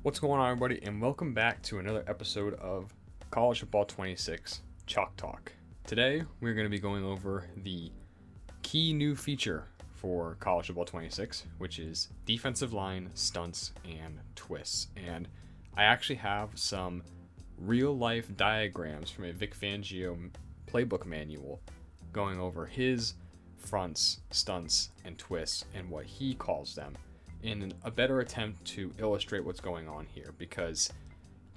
What's going on, everybody, and welcome back to another episode of College Football 26 Chalk Talk. Today, we're going to be going over the key new feature for College Football 26, which is defensive line, stunts, and twists. And I actually have some real-life diagrams from a Vic Fangio playbook manual going over his fronts, stunts, and twists, and what he calls them, in a better attempt to illustrate what's going on here, because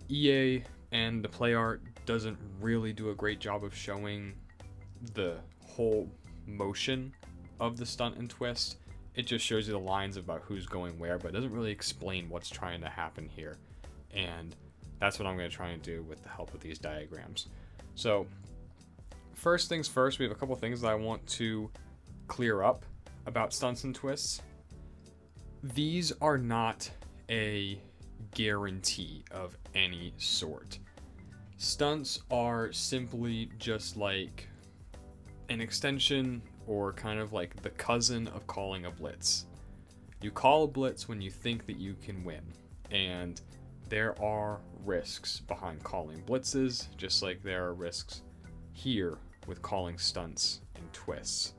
EA and the play art doesn't really do a great job of showing the whole motion of the stunt and twist. It just shows you the lines about who's going where, but it doesn't really explain what's trying to happen here. And that's what I'm going to try and do with the help of these diagrams. So first things first, we have a couple things that I want to clear up about stunts and twists. These are not a guarantee of any sort. Stunts are simply just like an extension or kind of like the cousin of calling a blitz. You call a blitz when you think that you can win, and there are risks behind calling blitzes, just like there are risks here with calling stunts and twists.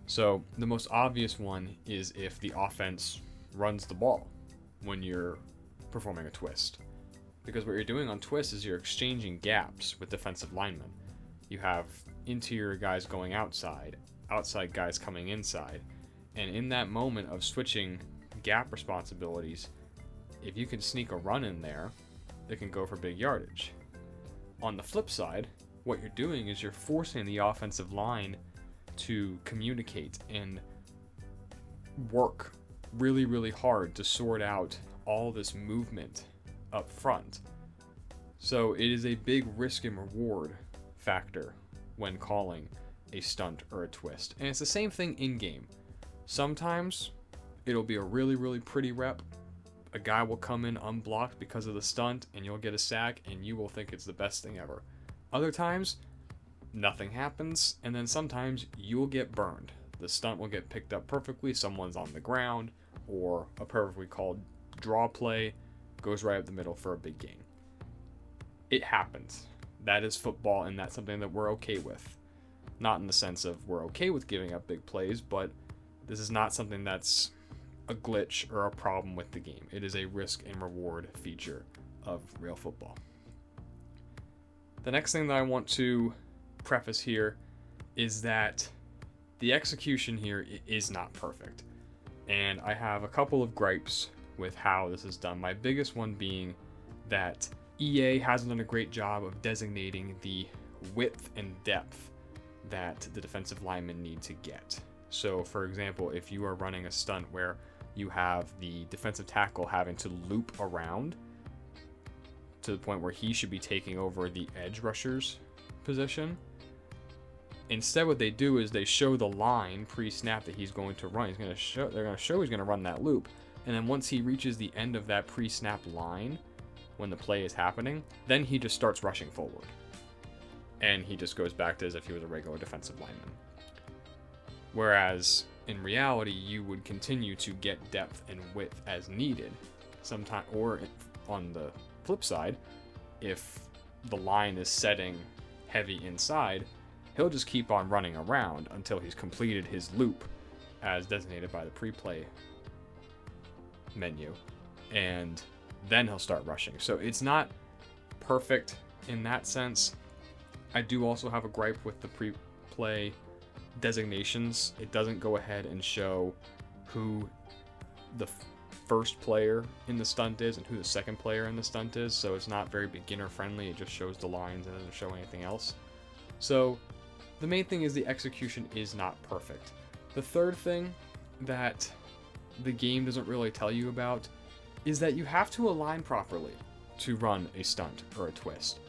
So the most obvious one is if the offense runs the ball when you're performing a twist, because what you're doing on twists is you're exchanging gaps with defensive linemen. You have interior guys going outside guys coming inside, and in that moment of switching gap responsibilities, if you can sneak a run in there, it can go for big yardage. On the flip side, what you're doing is you're forcing the offensive line to communicate and work really, really hard to sort out all this movement up front. So it is a big risk and reward factor when calling a stunt or a twist. And it's the same thing in game. Sometimes it'll be a really, really pretty rep. A guy will come in unblocked because of the stunt and you'll get a sack and you will think it's the best thing ever. Other times, nothing happens, and then sometimes you'll get burned. The stunt will get picked up perfectly, someone's on the ground, or a perfectly called draw play goes right up the middle for a big gain. It happens. That is football, and that's something that we're okay with. Not in the sense of we're okay with giving up big plays, but this is not something that's a glitch or a problem with the game. It is a risk and reward feature of real football. The next thing that I want to preface here is that the execution here is not perfect. And I have a couple of gripes with how this is done. My biggest one being that EA hasn't done a great job of designating the width and depth that the defensive linemen need to get. So, for example, if you are running a stunt where you have the defensive tackle having to loop around to the point where he should be taking over the edge rusher's position, instead what they do is they show the line pre-snap that he's going to run. They're going to show he's going to run that loop, and then once he reaches the end of that pre-snap line when the play is happening, then he just starts rushing forward, and he just goes back to as if he was a regular defensive lineman. Whereas in reality, you would continue to get depth and width as needed. Sometime, or on the flip side, if the line is setting heavy inside, he'll just keep on running around until he's completed his loop as designated by the pre-play menu, and then he'll start rushing. So it's not perfect in that sense. I do also have a gripe with the pre-play designations. It doesn't go ahead and show who the first player in the stunt is and who the second player in the stunt is, so it's not very beginner friendly. It just shows the lines and doesn't show anything else. So the main thing is the execution is not perfect. The third thing that the game doesn't really tell you about is that you have to align properly to run a stunt or a twist.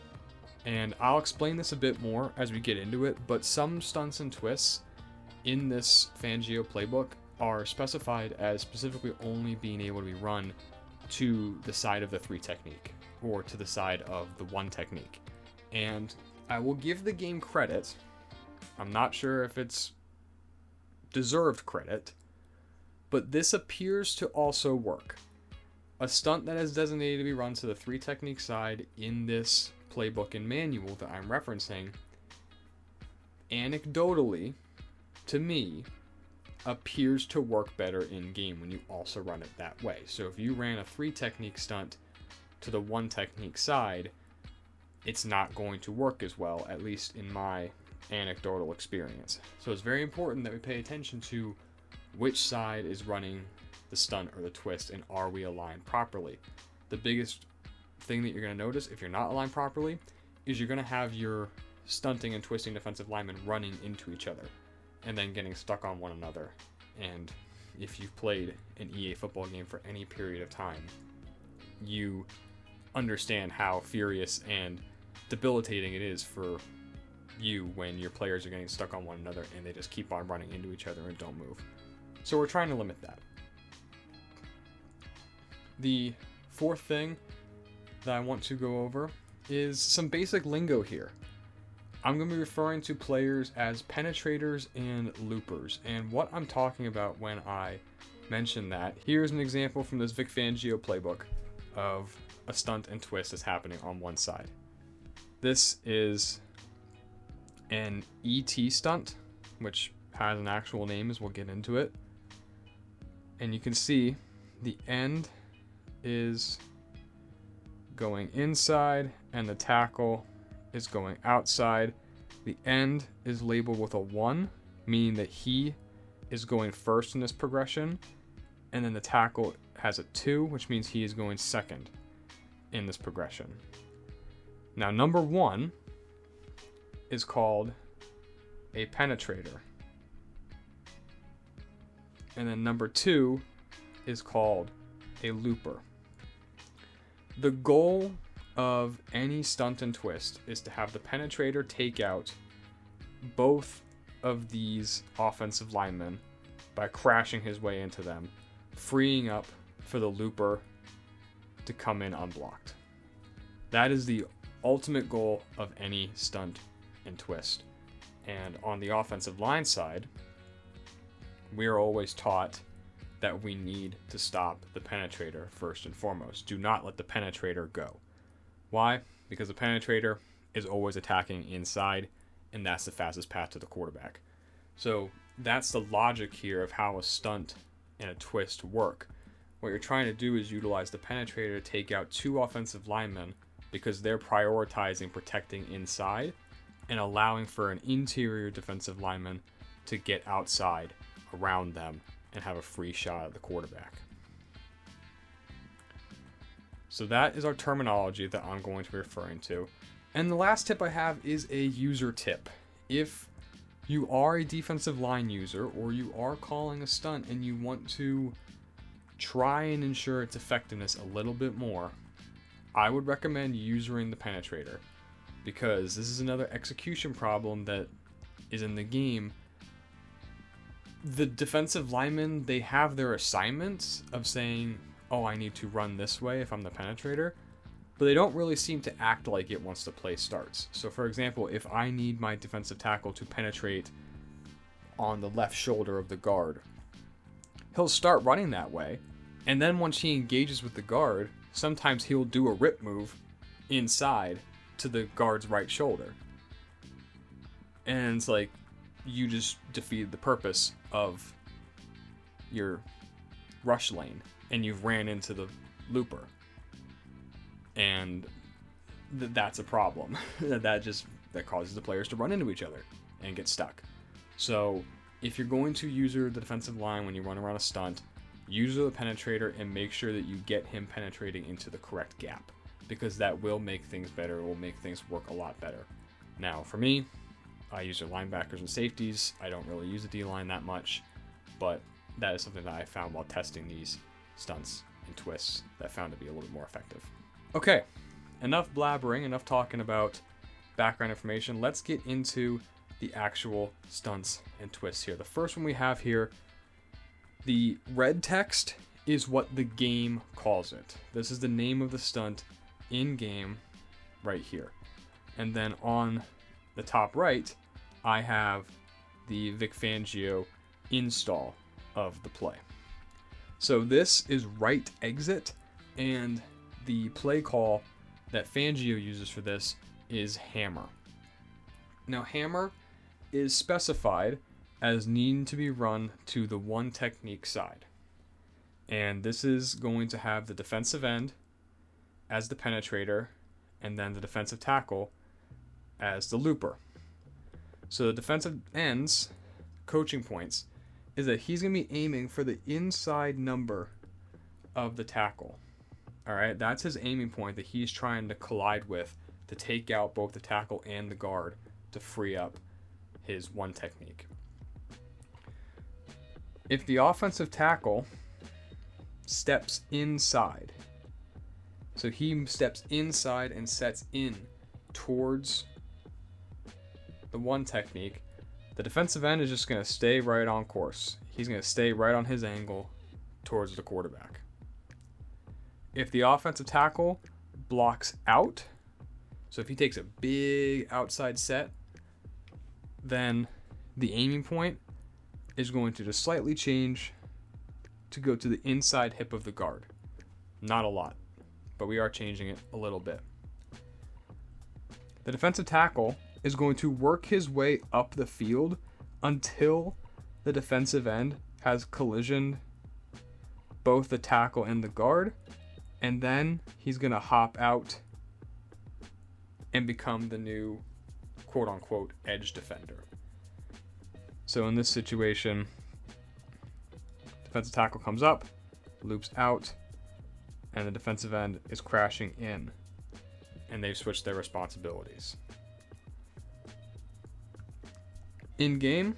And I'll explain this a bit more as we get into it, but some stunts and twists in this Fangio playbook are specified as specifically only being able to be run to the side of the 3 technique or to the side of the 1 technique. And I will give the game credit. I'm not sure if it's deserved credit, but this appears to also work. a stunt that is designated to be run to the 3 technique side in this playbook and manual that I'm referencing, anecdotally, to me, appears to work better in game when you also run it that way. So if you ran a 3 technique stunt to the 1 technique side, it's not going to work as well, at least in my anecdotal experience. So it's very important that we pay attention to which side is running the stunt or the twist, and are we aligned properly. The biggest thing that you're going to notice if you're not aligned properly is you're going to have your stunting and twisting defensive linemen running into each other and then getting stuck on one another. And if you've played an EA football game for any period of time, you understand how furious and debilitating it is for you when your players are getting stuck on one another and they just keep on running into each other and don't move. So we're trying to limit that. The 4th thing that I want to go over is some basic lingo here. I'm going to be referring to players as penetrators and loopers, and what I'm talking about when I mention that, here's an example from this Vic Fangio playbook of a stunt and twist that's happening on one side. This is an ET stunt, which has an actual name as we'll get into it. And you can see the end is going inside and the tackle is going outside. The end is labeled with a 1, meaning that he is going first in this progression, and then the tackle has a 2, which means he is going second in this progression. Now, number 1 is called a penetrator, and then number 2 is called a looper. The goal of any stunt and twist is to have the penetrator take out both of these offensive linemen by crashing his way into them, freeing up for the looper to come in unblocked. That is the ultimate goal of any stunt and twist. And on the offensive line side, we are always taught that we need to stop the penetrator first and foremost. Do not let the penetrator go. Why? Because the penetrator is always attacking inside, and that's the fastest path to the quarterback. So that's the logic here of how a stunt and a twist work. What you're trying to do is utilize the penetrator to take out 2 offensive linemen because they're prioritizing protecting inside and allowing for an interior defensive lineman to get outside around them and have a free shot at the quarterback. So that is our terminology that I'm going to be referring to. And the last tip I have is a user tip. If you are a defensive line user or you are calling a stunt and you want to try and ensure its effectiveness a little bit more, I would recommend using the penetrator, because this is another execution problem that is in the game. The defensive linemen, they have their assignments of saying, oh, I need to run this way if I'm the penetrator, but they don't really seem to act like it once the play starts. So for example, if I need my defensive tackle to penetrate on the left shoulder of the guard, he'll start running that way, and then once he engages with the guard, sometimes he'll do a rip move inside to the guard's right shoulder. And it's like, you just defeated the purpose of your rush lane, and you've ran into the looper. And that's a problem. that causes the players to run into each other and get stuck. So if you're going to use the defensive line when you run around a stunt, use the penetrator and make sure that you get him penetrating into the correct gap, because that will make things better. It will make things work a lot better. Now, for me, I use the linebackers and safeties. I don't really use the D-line that much, but that is something that I found while testing these stunts and twists that found to be a little bit more effective. Okay, enough blabbering, enough talking about background information. Let's get into the actual stunts and twists here. The first one we have here, the red text is what the game calls it. This is the name of the stunt in game right here. And then on the top right, I have the Vic Fangio install of the play. So this is right exit, And the play call that Fangio uses for this is hammer. Now, hammer is specified as needing to be run to the one technique side. And this is going to have the defensive end as the penetrator, and then the defensive tackle as the looper. So the defensive end's coaching points is that he's going to be aiming for the inside number of the tackle. All right, that's his aiming point that he's trying to collide with to take out both the tackle and the guard to free up his one technique. If the offensive tackle steps inside, so he steps inside and sets in towards the one technique, the defensive end is just going to stay right on course. He's going to stay right on his angle towards the quarterback. If the offensive tackle blocks out, so if he takes a big outside set, then the aiming point is going to just slightly change to go to the inside hip of the guard. Not a lot, but we are changing it a little bit. The defensive tackle is going to work his way up the field until the defensive end has collisioned both the tackle and the guard, and then he's going to hop out and become the new quote-unquote edge defender. So in this situation, defensive tackle comes up, loops out, and the defensive end is crashing in, and they've switched their responsibilities. In game,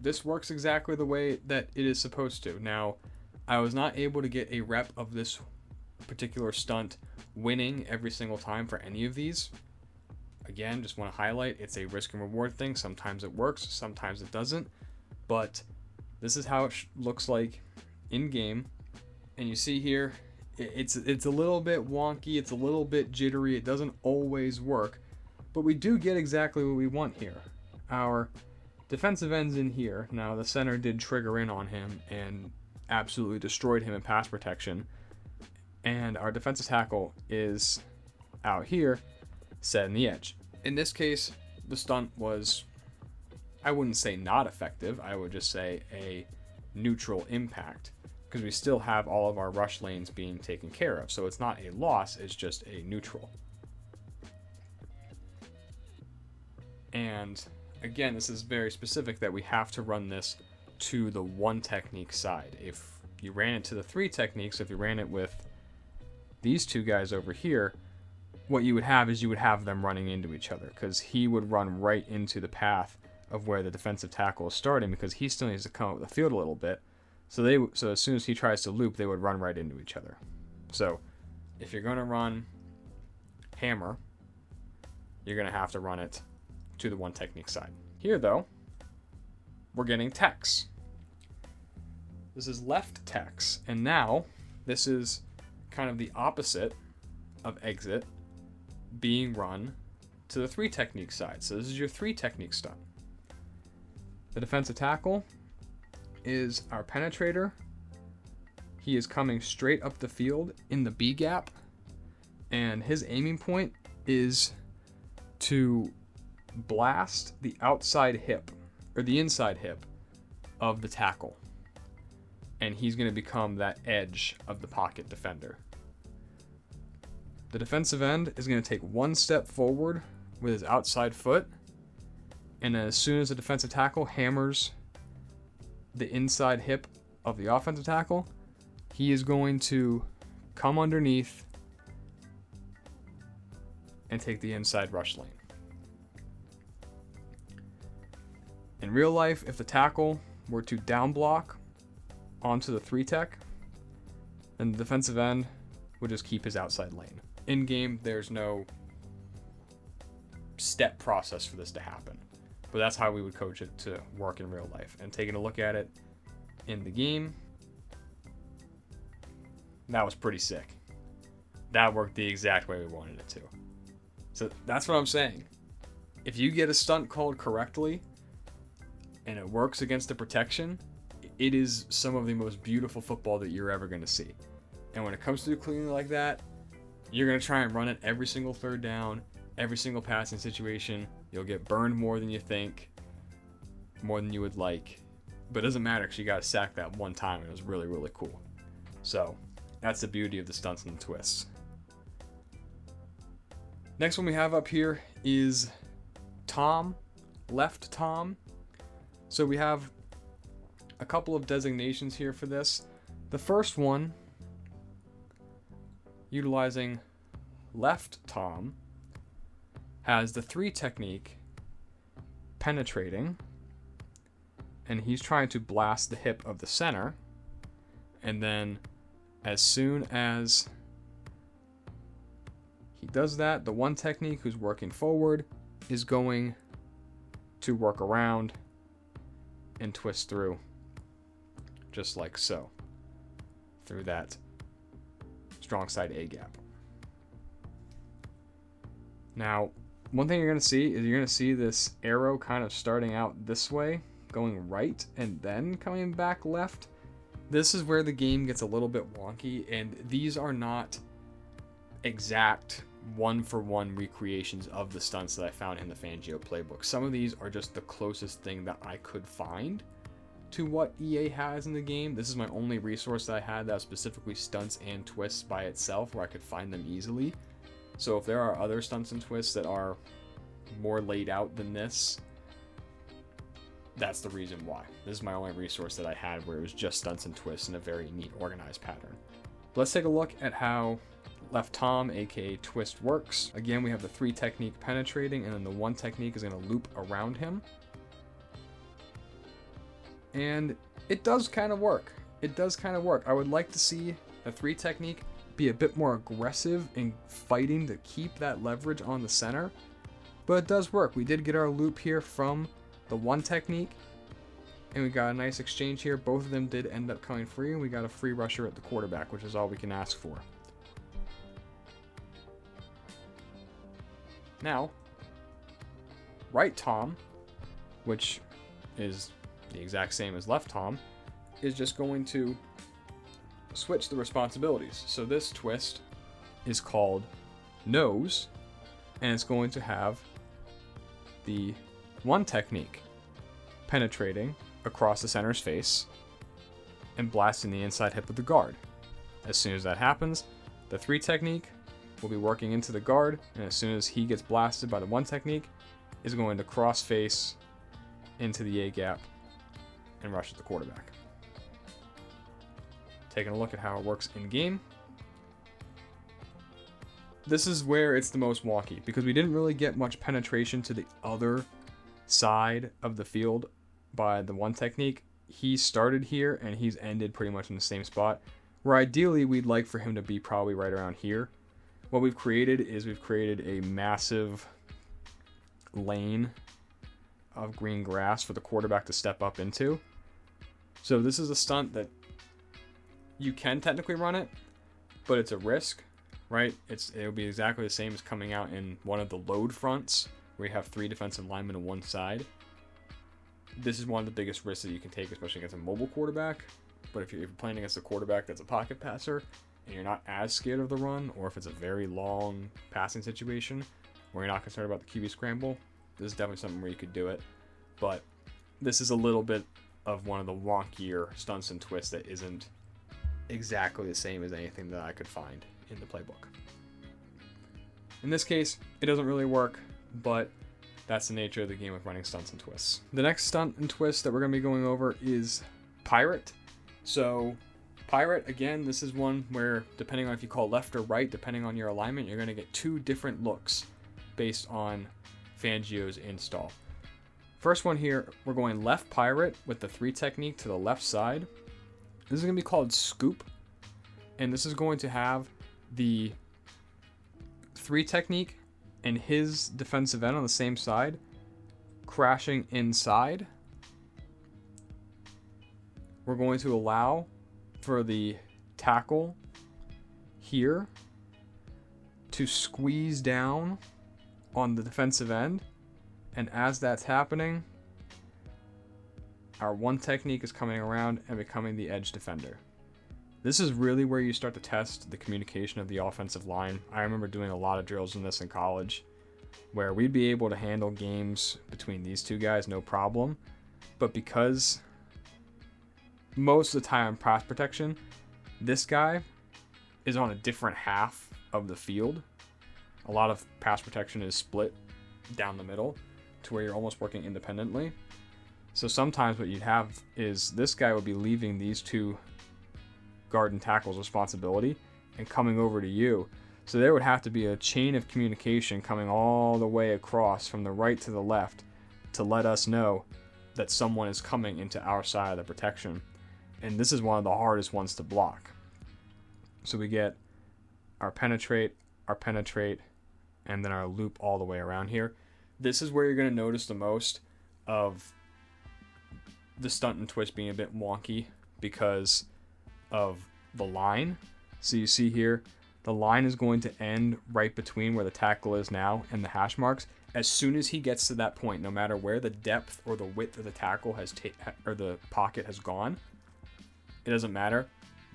this works exactly the way that it is supposed to. Now, I was not able to get a rep of this particular stunt winning every single time for any of these. Again, just want to highlight, it's a risk and reward thing. Sometimes it works, sometimes it doesn't. But this is how it looks like in game. And you see here, it's a little bit wonky, it's a little bit jittery, it doesn't always work. But we do get exactly what we want here. Our defensive end's in here. Now, the center did trigger in on him and absolutely destroyed him in pass protection. And our defensive tackle is out here, set in the edge. In this case, the stunt was, I wouldn't say not effective, I would just say a neutral impact, because we still have all of our rush lanes being taken care of. So it's not a loss, it's just a neutral. And again, this is very specific that we have to run this to the one technique side. If you ran it to the three techniques, if you ran it with these two guys over here, what you would have is you would have them running into each other, because he would run right into the path of where the defensive tackle is starting, because he still needs to come up the field a little bit. So as soon as he tries to loop, they would run right into each other. So if you're going to run hammer, you're going to have to run it to the one technique side. Here, though, we're getting tex. This is left tex, and now this is kind of the opposite of exit being run to the three technique side. So this is your three technique stunt. The defensive tackle is our penetrator. He is coming straight up the field in the B gap, and his aiming point is to blast the outside hip, or the inside hip of the tackle, and he's going to become that edge of the pocket defender. The defensive end is going to take one step forward with his outside foot, and as soon as the defensive tackle hammers the inside hip of the offensive tackle, he is going to come underneath and take the inside rush lane. In real life, if the tackle were to down block onto the three tech, then the defensive end would just keep his outside lane. In game, there's no step process for this to happen, but that's how we would coach it to work in real life. And taking a look at it in the game, that was pretty sick. That worked the exact way we wanted it to. So that's what I'm saying. If you get a stunt called correctly and it works against the protection, it is some of the most beautiful football that you're ever going to see. And when it comes to cleaning like that, you're going to try and run it every single third down, every single passing situation. You'll get burned more than you think, more than you would like. But it doesn't matter because you got to sack that one time, and it was really, really cool. So that's the beauty of the stunts and the twists. Next one we have up here is Tom, Left Tom. So we have a couple of designations here for this. The first one, utilizing Left Tom, has the 3 technique, penetrating, and he's trying to blast the hip of the center, and then as soon as he does that, the 1 technique, who's working forward, is going to work around and twist through, just like so, through that strong side A gap. Now, one thing you're going to see is you're going to see this arrow kind of starting out this way, going right, and then coming back left. This is where the game gets a little bit wonky, and these are not exact one-for-one recreations of the stunts that I found in the Fangio playbook. Some of these are just the closest thing that I could find to what EA has in the game. This is my only resource that I had that was specifically stunts and twists by itself, where I could find them easily. So if there are other stunts and twists that are more laid out than this, that's the reason why. This is my only resource that I had where it was just stunts and twists in a very neat, organized pattern. Let's take a look at how Left Tom, aka twist, works. Again, we have the 3 technique penetrating, and then the 1 technique is going to loop around him. And it does kind of work. It does kind of work. I would like to see the 3 technique be a bit more aggressive in fighting to keep that leverage on the center. But it does work. We did get our loop here from the 1 technique, and we got a nice exchange here. Both of them did end up coming free, and we got a free rusher at the quarterback, which is all we can ask for. Now, Right Tom, which is the exact same as Left Tom, is just going to switch the responsibilities. So this twist is called Nose, and it's going to have the 1 technique penetrating across the center's face and blasting the inside hip of the guard. As soon as that happens, the 3 technique will be working into the guard, and as soon as he gets blasted by the 1 technique, is going to cross face into the A gap and rush at the quarterback. Taking a look at how it works in game. This is where it's the most wonky, because we didn't really get much penetration to the other side of the field by the 1 technique. He started here and he's ended pretty much in the same spot, where ideally we'd like for him to be probably right around here. What we've created is we've created a massive lane of green grass for the quarterback to step up into. So this is a stunt that you can technically run it, but it's a risk, right? It'll be exactly the same as coming out in one of the load fronts, where you have 3 defensive linemen on one side. This is one of the biggest risks that you can take, especially against a mobile quarterback. But if you're playing against a quarterback that's a pocket passer, and you're not as scared of the run, or if it's a very long passing situation where you're not concerned about the QB scramble, this is definitely something where you could do it. But this is a little bit of one of the wonkier stunts and twists that isn't exactly the same as anything that I could find in the playbook. In this case, it doesn't really work, but that's the nature of the game with running stunts and twists. The next stunt and twist that we're going to be going over is Pirate. So Pirate, again, this is one where, depending on if you call left or right, depending on your alignment, you're going to get 2 different looks based on Fangio's install. First one here, we're going left Pirate with the 3 technique to the left side. This is going to be called Scoop, and this is going to have the 3 technique and his defensive end on the same side crashing inside. We're going to allow for the tackle here to squeeze down on the defensive end, and as that's happening, our 1 technique is coming around and becoming the edge defender. This is really where you start to test the communication of the offensive line. I remember doing a lot of drills in this in college, where we'd be able to handle games between these two guys no problem. But because most of the time in pass protection, this guy is on a different half of the field. A lot of pass protection is split down the middle to where you're almost working independently. So sometimes what you'd have is this guy would be leaving these two guard and tackle's responsibility and coming over to you. So there would have to be a chain of communication coming all the way across from the right to the left to let us know that someone is coming into our side of the protection. And this is one of the hardest ones to block. So we get our penetrate, and then our loop all the way around here. This is where you're going to notice the most of the stunt and twist being a bit wonky because of the line. So you see here, the line is going to end right between where the tackle is now and the hash marks. As soon as he gets to that point, no matter where the depth or the width of the tackle has or the pocket has gone, it doesn't matter.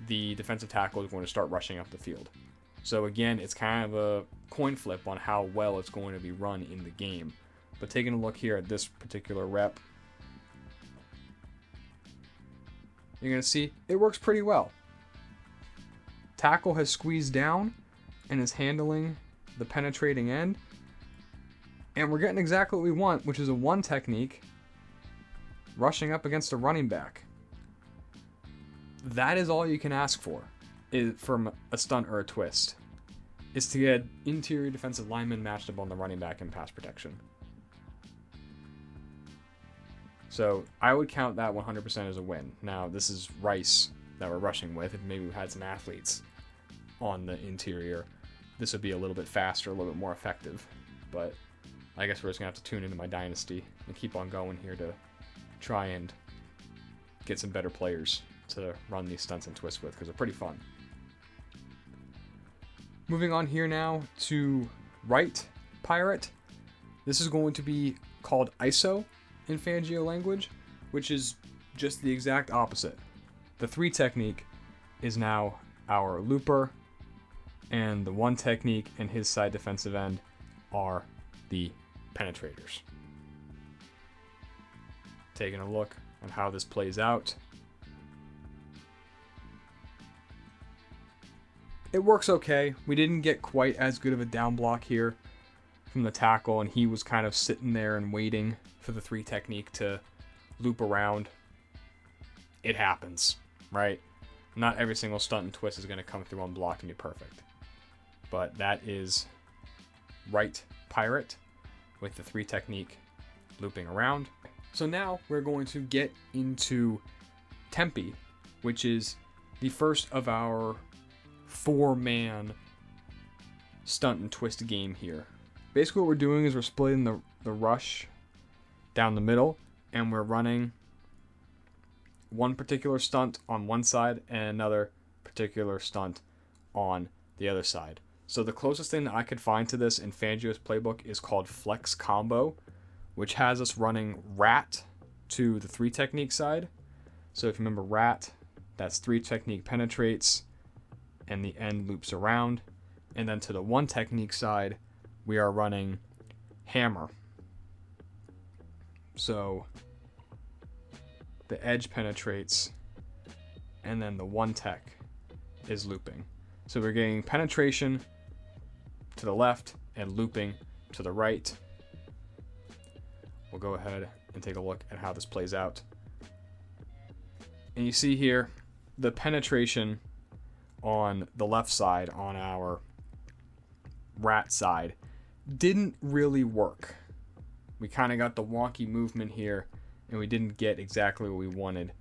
The defensive tackle is going to start rushing up the field. So again, it's kind of a coin flip on how well it's going to be run in the game. But taking a look here at this particular rep, you're going to see it works pretty well. Tackle has squeezed down and is handling the penetrating end. And we're getting exactly what we want, which is a one technique rushing up against a running back. That is all you can ask for from a stunt or a twist, is to get interior defensive linemen matched up on the running back in pass protection. So I would count that 100% as a win. Now, this is Rice that we're rushing with. If maybe we had some athletes on the interior, this would be a little bit faster, a little bit more effective. But I guess we're just going to have to tune into my dynasty and keep on going here to try and get some better players to run these stunts and twists with, because they're pretty fun. Moving on here now to right pirate. This is going to be called ISO in Fangio language, which is just the exact opposite. The 3 technique is now our looper, and the 1 technique and his side defensive end are the penetrators. Taking a look at how this plays out. It works okay. We didn't get quite as good of a down block here from the tackle, and he was kind of sitting there and waiting for the 3 technique to loop around. It happens, right? Not every single stunt and twist is going to come through unblocked and be perfect. But that is right pirate with the 3 technique looping around. So now we're going to get into Tempe, which is the first of our 4-man stunt and twist game here. Basically what we're doing is we're splitting the rush down the middle, and we're running one particular stunt on one side and another particular stunt on the other side. So the closest thing that I could find to this in Fangio's playbook is called Flex Combo, which has us running rat to the 3 technique side. So if you remember rat, that's 3 technique penetrates and the end loops around. And then to the 1 technique side, we are running hammer. So the edge penetrates and then the 1 tech is looping. So we're getting penetration to the left and looping to the right. We'll go ahead and take a look at how this plays out. And you see here the penetration on the left side, on our rat side, didn't really work. We kind of got the wonky movement here, and we didn't get exactly what we wanted.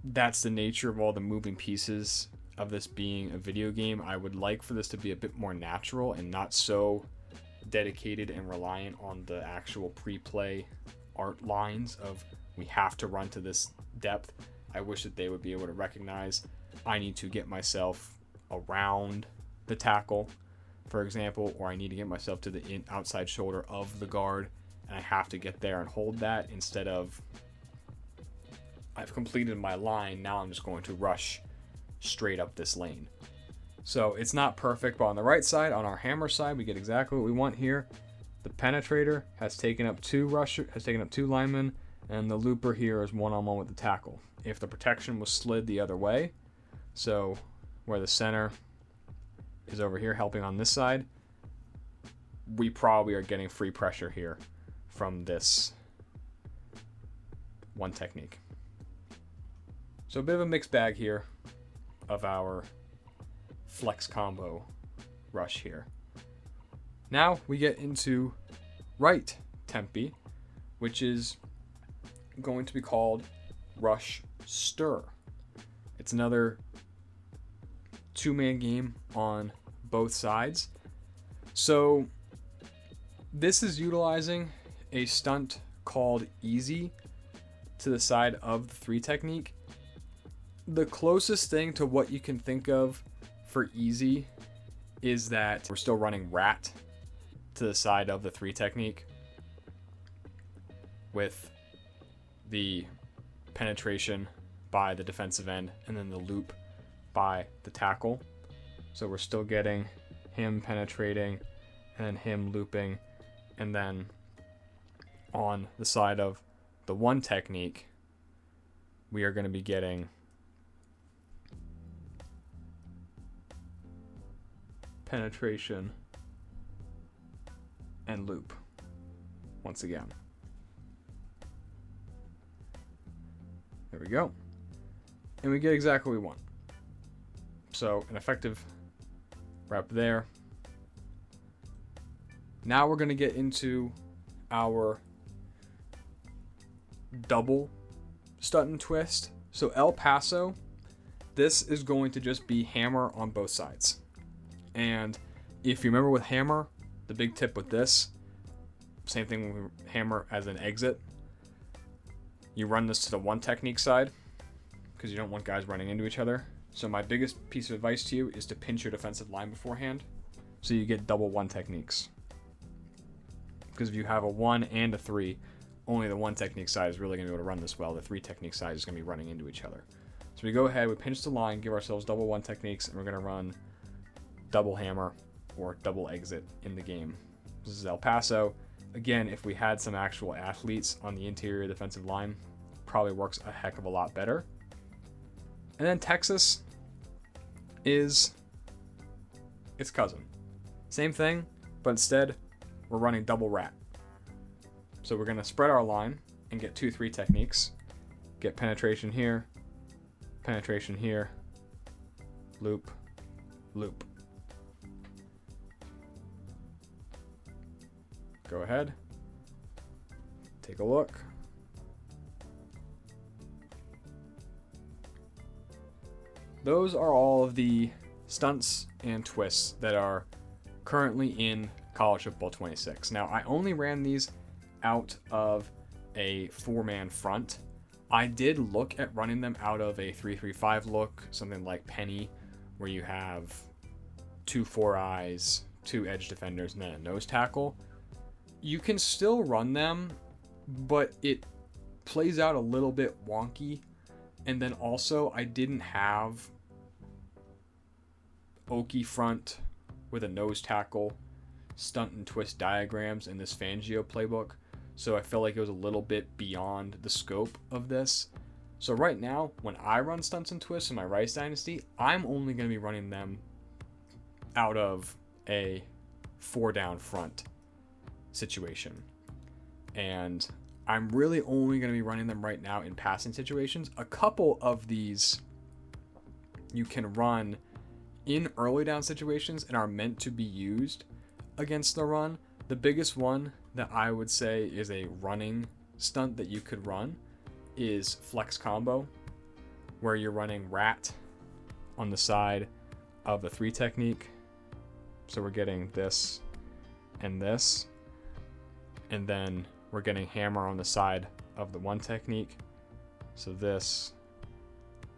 That's the nature of all the moving pieces of this being a video game. I would like for this to be a bit more natural and not so dedicated and reliant on the actual pre-play art lines of we have to run to this depth. I wish that they would be able to recognize I need to get myself around the tackle, for example, or I need to get myself to the outside shoulder of the guard, and I have to get there and hold that, instead of I've completed my line, now I'm just going to rush straight up this lane. So it's not perfect, but on the right side, on our hammer side, we get exactly what we want here. The penetrator has taken up two linemen, and the looper here is one-on-one with the tackle. If the protection was slid the other way, so where the center is over here helping on this side, we probably are getting free pressure here from this one technique. So a bit of a mixed bag here of our flex combo rush here. Now we get into right Tempe, which is going to be called rush stir. It's another two-man game on both sides. So this is utilizing a stunt called easy to the side of the 3 technique. The closest thing to what you can think of for easy is that we're still running rat to the side of the 3 technique with the penetration by the defensive end and then the loop by the tackle. So we're still getting him penetrating and then him looping, and then on the side of the 1 technique we are going to be getting penetration and loop once again. There we go. And we get exactly what we want. So an effective rep there. Now we're going to get into our double stunt and twist. So El Paso, this is going to just be hammer on both sides. And if you remember with hammer, the big tip with this, same thing when we hammer as an exit. You run this to the 1 technique side because you don't want guys running into each other. So my biggest piece of advice to you is to pinch your defensive line beforehand so you get double 1 techniques. Because if you have a 1 and a 3, only the 1 technique side is really going to be able to run this well. The 3 technique side is going to be running into each other. So we go ahead, we pinch the line, give ourselves double 1 techniques, and we're going to run double hammer or double exit in the game. This is El Paso. Again, if we had some actual athletes on the interior defensive line, probably works a heck of a lot better. And then Texas is its cousin. Same thing, but instead we're running double rat. So we're going to spread our line and get 2-3 techniques. Get penetration here, loop, loop. Go ahead, take a look. Those are all of the stunts and twists that are currently in College Football 26. Now, I only ran these out of a 4-man front. I did look at running them out of a 3-3-5 look, something like Penny, where you have 2 4-eyes, 2 edge defenders, and then a nose tackle. You can still run them, but it plays out a little bit wonky. And then also, I didn't have Okie front with a nose tackle, stunt and twist diagrams in this Fangio playbook. So I felt like it was a little bit beyond the scope of this. So right now, when I run stunts and twists in my Rice Dynasty, I'm only going to be running them out of a 4-down front situation. And I'm really only going to be running them right now in passing situations. A couple of these you can run in early down situations and are meant to be used against the run. The biggest one that I would say is a running stunt that you could run is flex combo, where you're running rat on the side of the 3 technique. So we're getting this and this, and then we're getting hammer on the side of the 1 technique. So this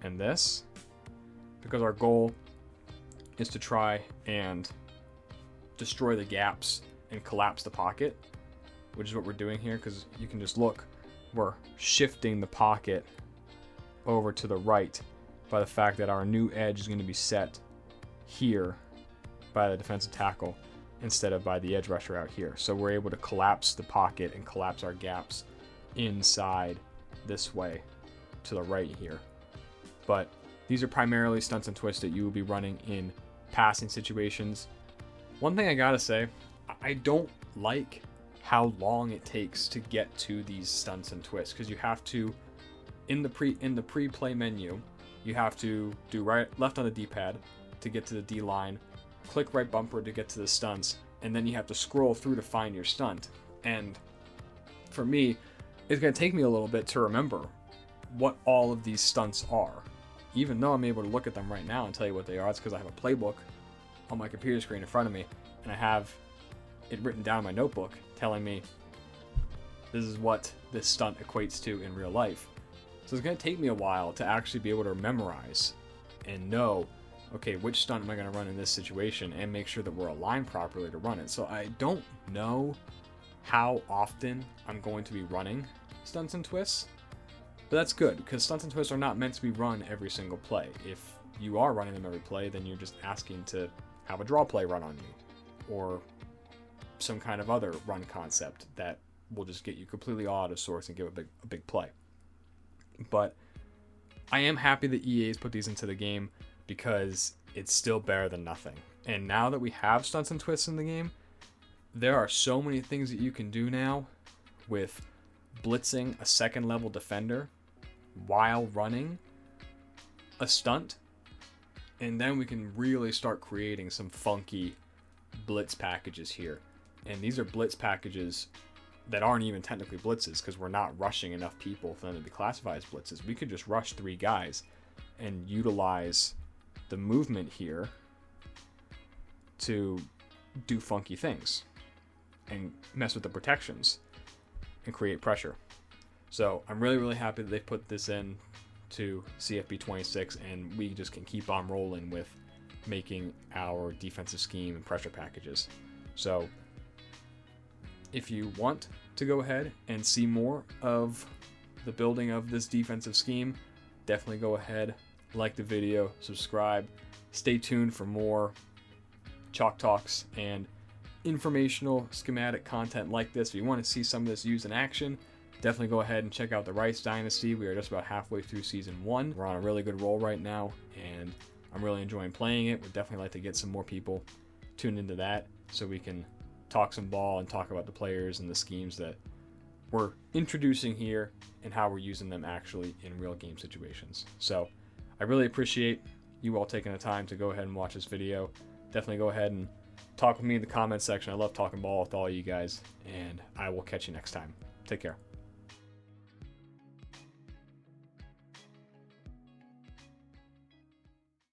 and this, because our goal is to try and destroy the gaps and collapse the pocket, which is what we're doing here, because you can just look, we're shifting the pocket over to the right by the fact that our new edge is going to be set here by the defensive tackle instead of by the edge rusher out here. So we're able to collapse the pocket and collapse our gaps inside this way to the right here. But these are primarily stunts and twists that you will be running in passing situations. One thing I gotta say, I don't like how long it takes to get to these stunts and twists, because you have to, in the pre-play menu, you have to do left on the D-pad to get to the D line, click right bumper to get to the stunts, and then you have to scroll through to find your stunt. And for me, it's going to take me a little bit to remember what all of these stunts are. Even though I'm able to look at them right now and tell you what they are, it's because I have a playbook on my computer screen in front of me, and I have it written down in my notebook telling me this is what this stunt equates to in real life. So it's going to take me a while to actually be able to memorize and know, okay, which stunt am I going to run in this situation, and make sure that we're aligned properly to run it. So I don't know how often I'm going to be running stunts and twists, but that's good, because stunts and twists are not meant to be run every single play. If you are running them every play, then you're just asking to have a draw play run on you, or some kind of other run concept that will just get you completely all out of sorts and give a big play. But I am happy that EA's put these into the game, because it's still better than nothing. And now that we have stunts and twists in the game, there are so many things that you can do now with blitzing a second level defender while running a stunt. And then we can really start creating some funky blitz packages here. And these are blitz packages that aren't even technically blitzes, because we're not rushing enough people for them to be classified as blitzes. We could just rush 3 guys and utilize the movement here to do funky things and mess with the protections and create pressure. So I'm really, really happy that they put this in to CFB26, and we just can keep on rolling with making our defensive scheme and pressure packages. So if you want to go ahead and see more of the building of this defensive scheme, definitely go ahead, like the video, subscribe, stay tuned for more Chalk Talks and informational schematic content like this. If you want to see some of this used in action, definitely go ahead and check out the Rice Dynasty. We are just about halfway through Season 1. We're on a really good roll right now, and I'm really enjoying playing it. We'd definitely like to get some more people tuned into that so we can talk some ball and talk about the players and the schemes that we're introducing here and how we're using them actually in real game situations. So I really appreciate you all taking the time to go ahead and watch this video. Definitely go ahead and talk with me in the comments section. I love talking ball with all you guys, and I will catch you next time. Take care.